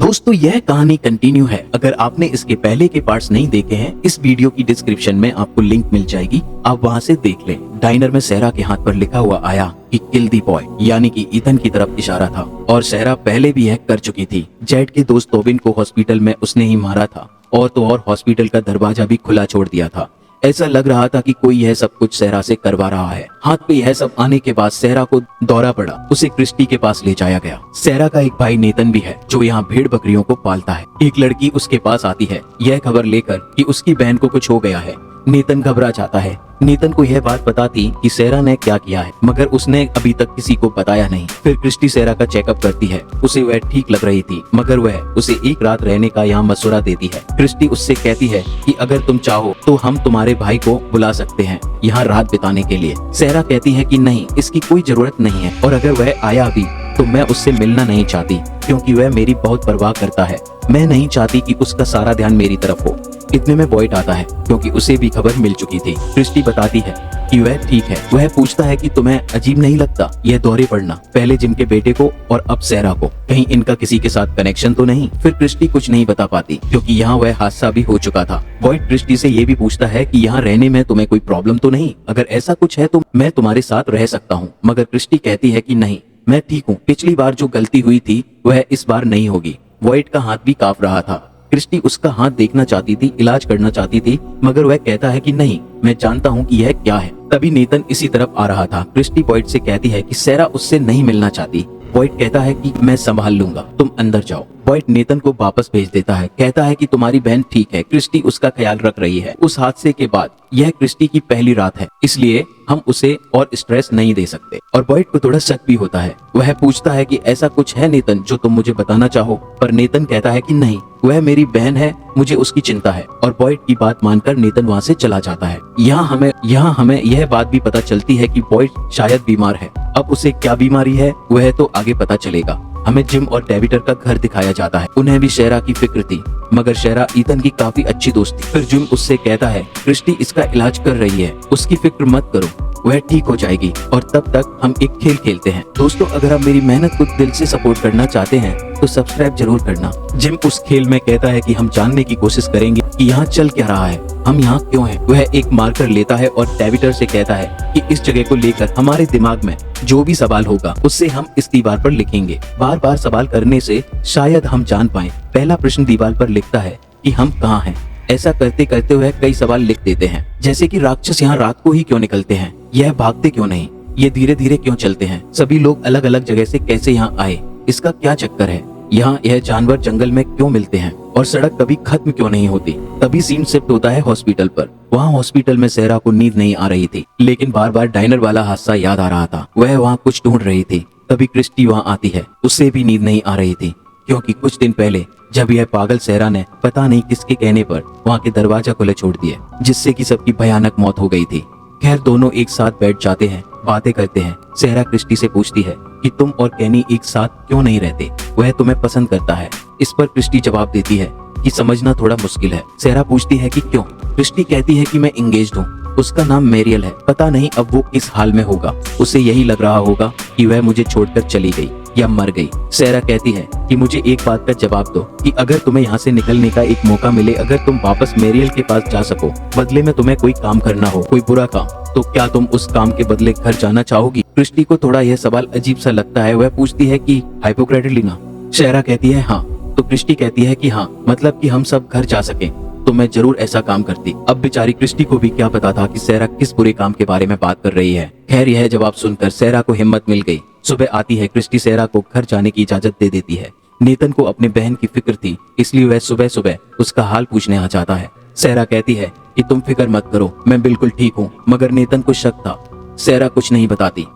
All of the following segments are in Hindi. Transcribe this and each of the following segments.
दोस्तों यह कहानी कंटिन्यू है। अगर आपने इसके पहले के पार्ट्स नहीं देखे हैं, इस वीडियो की डिस्क्रिप्शन में आपको लिंक मिल जाएगी, आप वहां से देख लें। डाइनर में सहरा के हाथ पर लिखा हुआ आया कि किल दी बॉय, यानी कि ईथन की तरफ इशारा था और सहरा पहले भी यह कर चुकी थी। जेड के दोस्त टोबिन को हॉस्पिटल में उसने ही मारा था और तो और हॉस्पिटल का दरवाजा भी खुला छोड़ दिया था। ऐसा लग रहा था कि कोई यह सब कुछ सहरा से करवा रहा है। हाथ पे यह सब आने के बाद सहरा को दौरा पड़ा, उसे क्रिस्टी के पास ले जाया गया। सहरा का एक भाई नेतन भी है जो यहाँ भेड़ बकरियों को पालता है। एक लड़की उसके पास आती है यह खबर लेकर कि उसकी बहन को कुछ हो गया है। नेतन घबरा जाता है। नेतन को यह बात पता थी कि सहरा ने क्या किया है, मगर उसने अभी तक किसी को बताया नहीं। फिर क्रिस्टी सहरा का चेकअप करती है। उसे वह ठीक लग रही थी, मगर वह उसे एक रात रहने का यहाँ मशवरा देती है। क्रिस्टी उससे कहती है कि अगर तुम चाहो तो हम तुम्हारे भाई को बुला सकते हैं यहाँ रात बिताने के लिए। सहरा कहती है कि नहीं, इसकी कोई जरूरत नहीं है, और अगर वह आया भी तो मैं उससे मिलना नहीं चाहती, क्योंकि वह मेरी बहुत परवाह करता है। मैं नहीं चाहती कि उसका सारा ध्यान मेरी तरफ हो। इतने में बॉयड आता है, क्योंकि उसे भी खबर मिल चुकी थी। क्रिस्टी बताती है कि वह ठीक है। वह पूछता है कि तुम्हें अजीब नहीं लगता यह दौरे पड़ना, पहले जिम के बेटे को और अब सहरा को, कहीं इनका किसी के साथ कनेक्शन तो नहीं। फिर क्रिस्टी कुछ नहीं बता पाती, क्योंकि यहाँ वह हादसा भी हो चुका था। बॉयड क्रिस्टी से ये भी पूछता है कि यहाँ रहने में तुम्हें कोई प्रॉब्लम तो नहीं, अगर ऐसा कुछ है तो मैं तुम्हारे साथ रह सकता हूँ। मगर क्रिस्टी कहती है कि नहीं, मैं ठीक हूँ। पिछली बार जो गलती हुई थी वह इस बार नहीं होगी। बॉयड का हाथ भी कांप रहा था। क्रिस्टी उसका हाथ देखना चाहती थी, इलाज करना चाहती थी, मगर वह कहता है कि नहीं, मैं जानता हूँ कि यह क्या है। तभी नेतन इसी तरफ आ रहा था। क्रिस्टी बॉयड से कहती है कि सहरा उससे नहीं मिलना चाहती। बॉयड कहता है कि मैं संभाल लूंगा, तुम अंदर जाओ। बॉयड नेतन को वापस भेज देता है, कहता है कि तुम्हारी बहन ठीक है, क्रिस्टी उसका ख्याल रख रही है। उस हादसे के बाद यह क्रिस्टी की पहली रात है, इसलिए हम उसे और स्ट्रेस नहीं दे सकते। और बॉयड को थोड़ा शक भी होता है। वह पूछता है कि ऐसा कुछ है नेतन जो तुम मुझे बताना चाहो, पर नेतन कहता है कि नहीं, वह मेरी बहन है, मुझे उसकी चिंता है। और बॉयड की बात मानकर नेतन वहाँ से चला जाता है। यहाँ हमें यह बात भी पता चलती है कि बॉयड शायद बीमार है। अब उसे क्या बीमारी है वह तो आगे पता चलेगा। हमें जिम और डेविटर का घर दिखाया जाता है। उन्हें भी सहरा की फिक्र थी, मगर सहरा ईथन की काफी अच्छी दोस्त थी। फिर जिम उससे कहता है क्रिस्टी इसका इलाज कर रही है, उसकी फिक्र मत करो, वह ठीक हो जाएगी, और तब तक हम एक खेल खेलते हैं। दोस्तों अगर आप मेरी मेहनत को दिल से सपोर्ट करना चाहते हैं तो सब्सक्राइब जरूर करना। जिम उस खेल में कहता है कि हम जानने की कोशिश करेंगे कि यहाँ चल क्या रहा है, हम यहाँ क्यों हैं। वह एक मार्कर लेता है और डेविटर से कहता है कि इस जगह को लेकर हमारे दिमाग में जो भी सवाल होगा उससे हम इस दीवार पर लिखेंगे। बार बार सवाल करने से शायद हम जान पाए। पहला प्रश्न दीवार पर लिखता है कि हम कहाँ हैं। ऐसा करते करते वह कई सवाल लिख देते हैं, जैसे कि राक्षस यहाँ रात को ही क्यों निकलते हैं, यह भागते क्यों नहीं, ये धीरे धीरे क्यों चलते हैं, सभी लोग अलग अलग जगह से कैसे यहाँ आए, इसका क्या चक्कर है, यहाँ यह जानवर जंगल में क्यों मिलते हैं, और सड़क कभी खत्म क्यों नहीं होती। तभी सीन शिफ्ट होता है हॉस्पिटल पर। वहाँ हॉस्पिटल में सहरा को नींद नहीं आ रही थी, लेकिन बार बार डाइनर वाला हादसा याद आ रहा था। वह वहाँ कुछ ढूंढ रही थी। तभी क्रिस्टी वहाँ आती है। उससे भी नींद नहीं आ रही थी, क्योंकि कुछ दिन पहले जब यह पागल सहरा ने पता नहीं किसके कहने पर वहाँ के दरवाजा खुले छोड़ दिए, जिससे कि सबकी भयानक मौत हो गई थी। खैर दोनों एक साथ बैठ जाते हैं, बातें करते हैं। सहरा क्रिस्टी से पूछती है कि तुम और कैनी एक साथ क्यों नहीं रहते, वह तुम्हें पसंद करता है। इस पर क्रिस्टी जवाब देती है कि समझना थोड़ा मुश्किल है। सहरा पूछती है कि क्यों। क्रिस्टी कहती है कि मैं एंगेज्ड हूँ, उसका नाम मेरियल है, पता नहीं अब वो किस हाल में होगा। उसे यही लग रहा होगा कि वह मुझे छोड़कर चली गई या मर गई। सहरा कहती है कि मुझे एक बात का जवाब दो कि अगर तुम्हें यहाँ से निकलने का एक मौका मिले, अगर तुम वापस मेरियल के पास जा सको, बदले में तुम्हें कोई काम करना हो, कोई बुरा काम, तो क्या तुम उस काम के बदले घर जाना चाहोगी। क्रिस्टी को थोड़ा यह सवाल अजीब सा लगता है। वह पूछती है कि हाइपोक्रेटिक लेना। सहरा कहती है हाँ। तो क्रिस्टी कहती है कि हाँ, मतलब कि हम सब घर जा सके तो मैं जरूर ऐसा काम करती। अब बेचारी क्रिस्टी को भी क्या पता था कि सहरा किस बुरे काम के बारे में बात कर रही है। खैर यह जवाब सुनकर सहरा को हिम्मत मिल गई। सुबह आती है। क्रिस्टी सहरा को घर जाने की इजाजत दे देती है। नेतन को अपने बहन की फिक्र थी, इसलिए वह सुबह सुबह उसका हाल पूछने आ जाता है। सहरा कहती है कि तुम फिक्र मत करो, मैं बिल्कुल ठीक हूँ, मगर नेतन को शक था। सहरा कुछ नहीं बताती।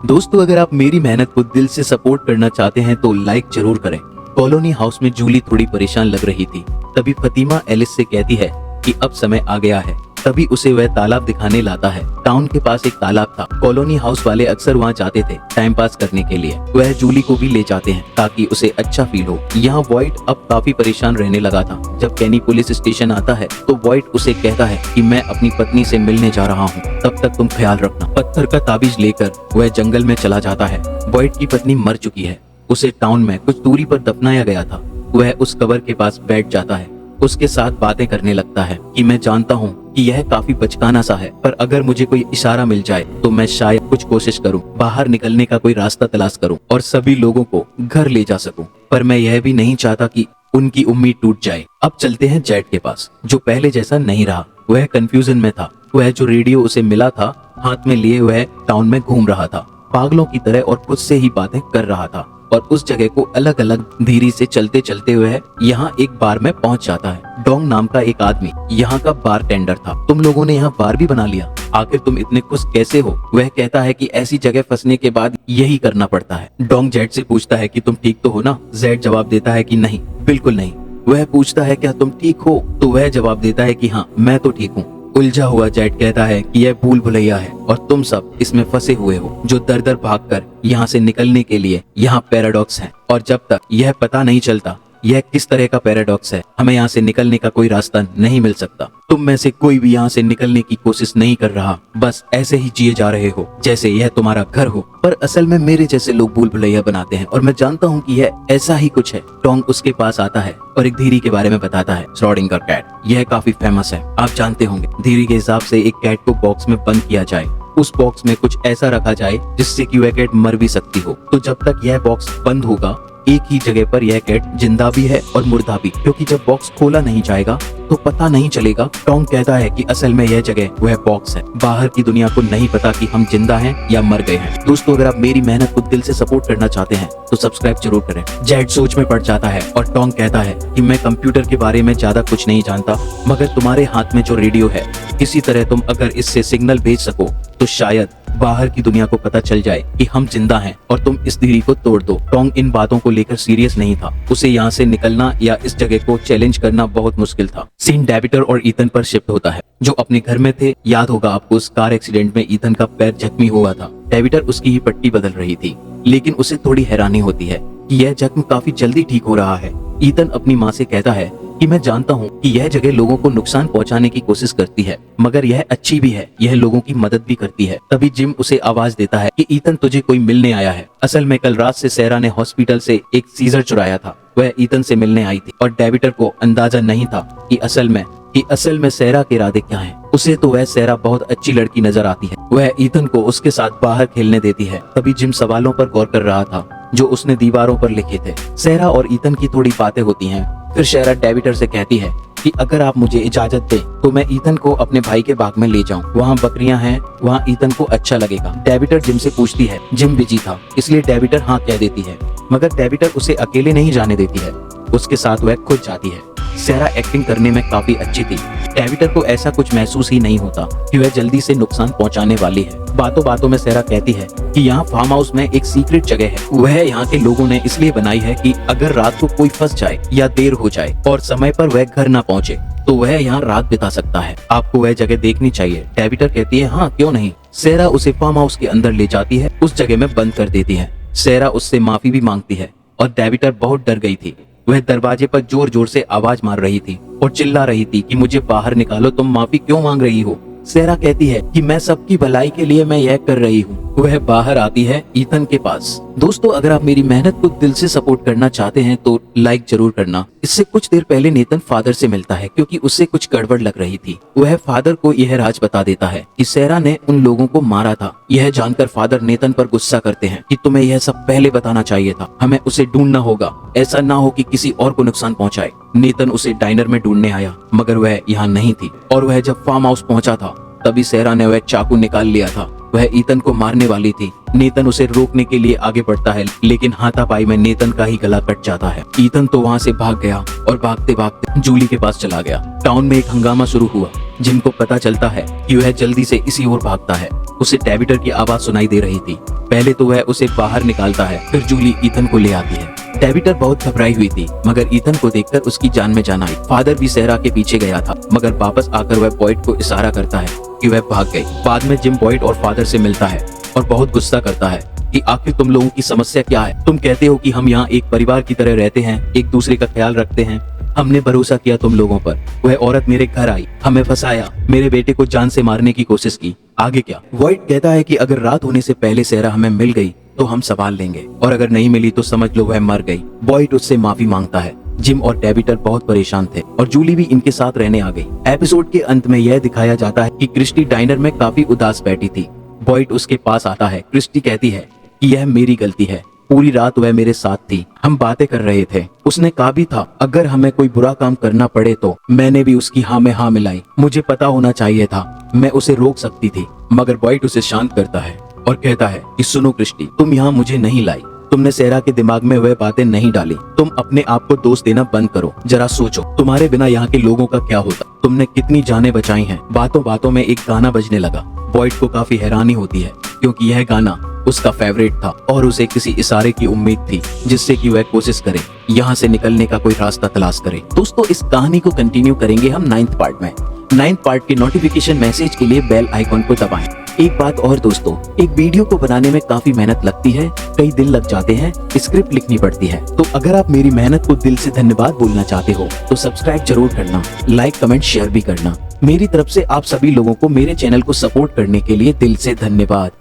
दोस्तों अगर आप मेरी मेहनत को दिल से सपोर्ट करना चाहते हैं तो लाइक जरूर करें। कॉलोनी हाउस में जूली थोड़ी परेशान लग रही थी। तभी फतीमा एलिस से कहती है कि अब समय आ गया है। तभी उसे वह तालाब दिखाने लाता है। टाउन के पास एक तालाब था। कॉलोनी हाउस वाले अक्सर वहाँ जाते थे टाइम पास करने के लिए। वह जूली को भी ले जाते हैं ताकि उसे अच्छा फील हो। यहाँ वॉइड अब काफी परेशान रहने लगा था। जब कैनी पुलिस स्टेशन आता है तो वॉइड उसे कहता है कि मैं अपनी पत्नी से मिलने जा रहा हूँ, तब तक तुम ख्याल रखना। पत्थर का ताबीज लेकर वह जंगल में चला जाता है। वॉइड की पत्नी मर चुकी है। उसे टाउन में कुछ दूरी पर दफनाया गया था। वह उस कवर के पास बैठ जाता है, उसके साथ बातें करने लगता है कि मैं जानता हूँ कि यह काफी बचकाना सा है, पर अगर मुझे कोई इशारा मिल जाए तो मैं शायद कुछ कोशिश करूं, बाहर निकलने का कोई रास्ता तलाश करूं और सभी लोगों को घर ले जा सकूं। पर मैं यह भी नहीं चाहता कि उनकी उम्मीद टूट जाए। अब चलते हैं जेड के पास, जो पहले जैसा नहीं रहा। वह कंफ्यूजन में था। वह जो रेडियो उसे मिला था हाथ में लिए वह टाउन में घूम रहा था, पागलों की तरह, और खुद से ही बातें कर रहा था। और उस जगह को अलग अलग धीरे से चलते चलते वह यहाँ एक बार में पहुँच जाता है। डोंग नाम का एक आदमी यहाँ का बार टेंडर था। तुम लोगों ने यहाँ बार भी बना लिया, आखिर तुम इतने खुश कैसे हो? वह कहता है कि ऐसी जगह फंसने के बाद यही करना पड़ता है। डोंग जेड से पूछता है कि तुम ठीक तो हो ना? जेड जवाब देता है कि नहीं, बिल्कुल नहीं। वह पूछता है क्या तुम ठीक हो? तो वह जवाब देता है कि हाँ, मैं तो ठीक हूँ। उलझा हुआ जेड कहता है कि यह भूल भुलैया है और तुम सब इसमें फंसे हुए हो, जो दर दर भागकर यहाँ से निकलने के लिए यहाँ पैराडॉक्स है। और जब तक यह पता नहीं चलता यह किस तरह का पैराडॉक्स है, हमें यहाँ से निकलने का कोई रास्ता नहीं मिल सकता। तुम में से कोई भी यहाँ से निकलने की कोशिश नहीं कर रहा, बस ऐसे ही जिए जा रहे हो जैसे यह तुम्हारा घर हो। पर असल में मेरे जैसे लोग भूल भुलैया बनाते हैं और मैं जानता हूँ कि यह ऐसा ही कुछ है। टोंग उसके पास आता है और एक धीरी के बारे में बताता है, श्रोडिंगर कैट। यह काफी फेमस है, आप जानते होंगे। धीरी के हिसाब से एक कैट को बॉक्स में बंद किया जाए, उस बॉक्स में कुछ ऐसा रखा जाए जिससे कि वह कैट मर भी सकती हो। तो जब तक यह बॉक्स बंद होगा एक ही जगह पर यह कैट जिंदा भी है और मुर्दा भी, क्योंकि जब बॉक्स खोला नहीं जाएगा तो पता नहीं चलेगा। टोंग कहता है कि असल में यह जगह वह बॉक्स है, बाहर की दुनिया को नहीं पता कि हम जिंदा हैं या मर गए हैं। दोस्तों, अगर आप मेरी मेहनत को दिल से सपोर्ट करना चाहते हैं तो सब्सक्राइब जरूर करें। जेड सोच में पड़ जाता है और टोंग कहता है कि मैं कंप्यूटर के बारे में ज्यादा कुछ नहीं जानता, मगर तुम्हारे हाथ में जो रेडियो है, किसी तरह तुम अगर इससे सिग्नल भेज सको तो शायद बाहर की दुनिया को पता चल जाए कि हम जिंदा हैं और तुम इस धीरी को तोड़ दो। टोंग इन बातों को लेकर सीरियस नहीं था। उसे यहाँ से निकलना या इस जगह को चैलेंज करना बहुत मुश्किल था। सीन डेविटर और ईथन पर शिफ्ट होता है, जो अपने घर में थे। याद होगा आपको, उस कार एक्सीडेंट में ईथन का पैर जख्मी हुआ था। डेविटर उसकी ही पट्टी बदल रही थी, लेकिन उसे थोड़ी हैरानी होती है कि यह जख्म काफी जल्दी ठीक हो रहा है। ईथन अपनी माँ से कहता है कि मैं जानता हूँ कि यह जगह लोगों को नुकसान पहुंचाने की कोशिश करती है, मगर यह अच्छी भी है, यह लोगों की मदद भी करती है। तभी जिम उसे आवाज देता है कि ईथन, तुझे कोई मिलने आया है। असल में कल रात से सैरा ने हॉस्पिटल से एक सीजर चुराया था। वह ईथन से मिलने आई थी और डेविटर को अंदाजा नहीं था कि असल में सैरा के इरादे क्या हैं। उसे तो वह सैरा बहुत अच्छी लड़की नजर आती है। वह ईथन को उसके साथ बाहर खेलने देती है। तभी जिम सवालों पर गौर कर रहा था जो उसने दीवारों पर लिखे थे। सैरा और ईथन की थोड़ी बातें होती हैं। फिर सैरा डेविटर से कहती है कि अगर आप मुझे इजाजत दें तो मैं ईथन को अपने भाई के बाग में ले जाऊं, वहाँ बकरियां हैं, वहाँ ईथन को अच्छा लगेगा। डेविटर जिम से पूछती है। जिम बिजी था, इसलिए डेविटर हाँ कह देती है, मगर डेविटर उसे अकेले नहीं जाने देती है, उसके साथ वह खुद जाती है। सैरा एक्टिंग करने में काफी अच्छी थी। डेविटर को ऐसा कुछ महसूस ही नहीं होता कि वह जल्दी से नुकसान पहुंचाने वाली है। बातों बातों में सैरा कहती है कि यहाँ फार्म हाउस में एक सीक्रेट जगह है। वह यहाँ के लोगों ने इसलिए बनाई है कि अगर रात को कोई फंस जाए या देर हो जाए और समय पर वह घर न पहुँचे तो वह यहाँ रात बिता सकता है। आपको वह जगह देखनी चाहिए। डेविटर कहती है हाँ क्यों नहीं। सैरा उसे फार्म हाउस के अंदर ले जाती है, उस जगह में बंद कर देती है। सैरा उससे माफी भी मांगती है और डेविटर बहुत डर गई थी। वह दरवाजे पर जोर जोर से आवाज मार रही थी और चिल्ला रही थी कि मुझे बाहर निकालो, तुम माफी क्यों मांग रही हो। सैरा कहती है कि मैं सबकी भलाई के लिए मैं यह कर रही हूँ। वह बाहर आती है ईथन के पास। दोस्तों, अगर आप मेरी मेहनत को दिल से सपोर्ट करना चाहते हैं तो लाइक जरूर करना। इससे कुछ देर पहले नेतन फादर से मिलता है क्योंकि उससे कुछ गड़बड़ लग रही थी। वह फादर को यह राज बता देता है कि सैरा ने उन लोगों को मारा था। यह जानकर फादर नेतन पर गुस्सा करते हैं कि तुम्हें यह सब पहले बताना चाहिए था, हमें उसे ढूंढना होगा, ऐसा ना हो कि किसी और को नुकसान पहुंचाए। नेतन उसे डाइनर में ढूंढने आया, मगर वह यहाँ नहीं थी। और वह जब फार्म हाउस पहुंचा था तभी सैरा ने वह चाकू निकाल लिया था। वह ईथन को मारने वाली थी। नेतन उसे रोकने के लिए आगे बढ़ता है, लेकिन हाथापाई में नेतन का ही गला कट जाता है। ईथन तो वहाँ से भाग गया और भागते भागते जूली के पास चला गया। टाउन में एक हंगामा शुरू हुआ। जिम को पता चलता है कि वह जल्दी से इसी ओर भागता है। उसे डेविटर की आवाज सुनाई दे रही थी। पहले तो वह उसे बाहर निकालता है, फिर जूली ईथन को ले आती है। डेविटर बहुत घबराई हुई थी, मगर ईथन को देखकर उसकी जान में जान आई। फादर भी सैरा के पीछे गया था, मगर वापस आकर वह बॉयड को इशारा करता है कि वह भाग गई। बाद में जिम बॉयड और फादर से मिलता है और बहुत गुस्सा करता है कि आखिर तुम लोगों की समस्या क्या है। तुम कहते हो कि हम यहाँ एक परिवार की तरह रहते हैं, एक दूसरे का ख्याल रखते हैं। हमने भरोसा किया तुम लोगों पर। वह औरत मेरे घर आई, हमें फंसाया, मेरे बेटे को जान से मारने की कोशिश की। आगे क्या? बॉयड कहता है कि अगर रात होने से पहले सैरा हमें मिल गई तो हम संभाल लेंगे, और अगर नहीं मिली तो समझ लो वह मर गई। बॉयड उससे माफी मांगता है जिम और डेबिटर बहुत परेशान थे और जूली भी इनके साथ रहने आ गई। एपिसोड के अंत में यह दिखाया जाता है कि क्रिस्टी डाइनर में काफी उदास बैठी थी। बॉयड उसके पास आता है। क्रिस्टी कहती है कि यह मेरी गलती है, पूरी रात वह मेरे साथ थी, हम बातें कर रहे थे। उसने कहा भी था अगर हमें कोई बुरा काम करना पड़े तो। मैंने भी उसकी हाँ में हाँ मिलाई। मुझे पता होना चाहिए था, मैं उसे रोक सकती थी। मगर बॉयड उसे शांत करता है और कहता है कि सुनो क्रिस्टी, तुम यहाँ मुझे नहीं लाई, तुमने सेरा के दिमाग में वह बातें नहीं डाली। तुम अपने आप को दोष देना बंद करो। जरा सोचो, तुम्हारे बिना यहाँ के लोगों का क्या होता। तुमने कितनी जानें बचाई हैं। बातों बातों में एक गाना बजने लगा। बॉयड को काफी हैरानी होती है क्योंकि यह गाना उसका फेवरेट था और उसे किसी इशारे की उम्मीद थी जिससे कि वह कोशिश करे, यहाँ से निकलने का कोई रास्ता तलाश करे। दोस्तों, इस कहानी को कंटिन्यू करेंगे हम 9th पार्ट में। 9th पार्ट के नोटिफिकेशन मैसेज के लिए बेल आइकॉन को दबाएं। एक बात और दोस्तों, एक वीडियो को बनाने में काफी मेहनत लगती है, कई दिन लग जाते हैं, स्क्रिप्ट लिखनी पड़ती है। तो अगर आप मेरी मेहनत को दिल से धन्यवाद बोलना चाहते हो तो सब्सक्राइब जरूर करना, लाइक कमेंट शेयर भी करना। मेरी तरफ से आप सभी लोगों को मेरे चैनल को सपोर्ट करने के लिए दिल से धन्यवाद।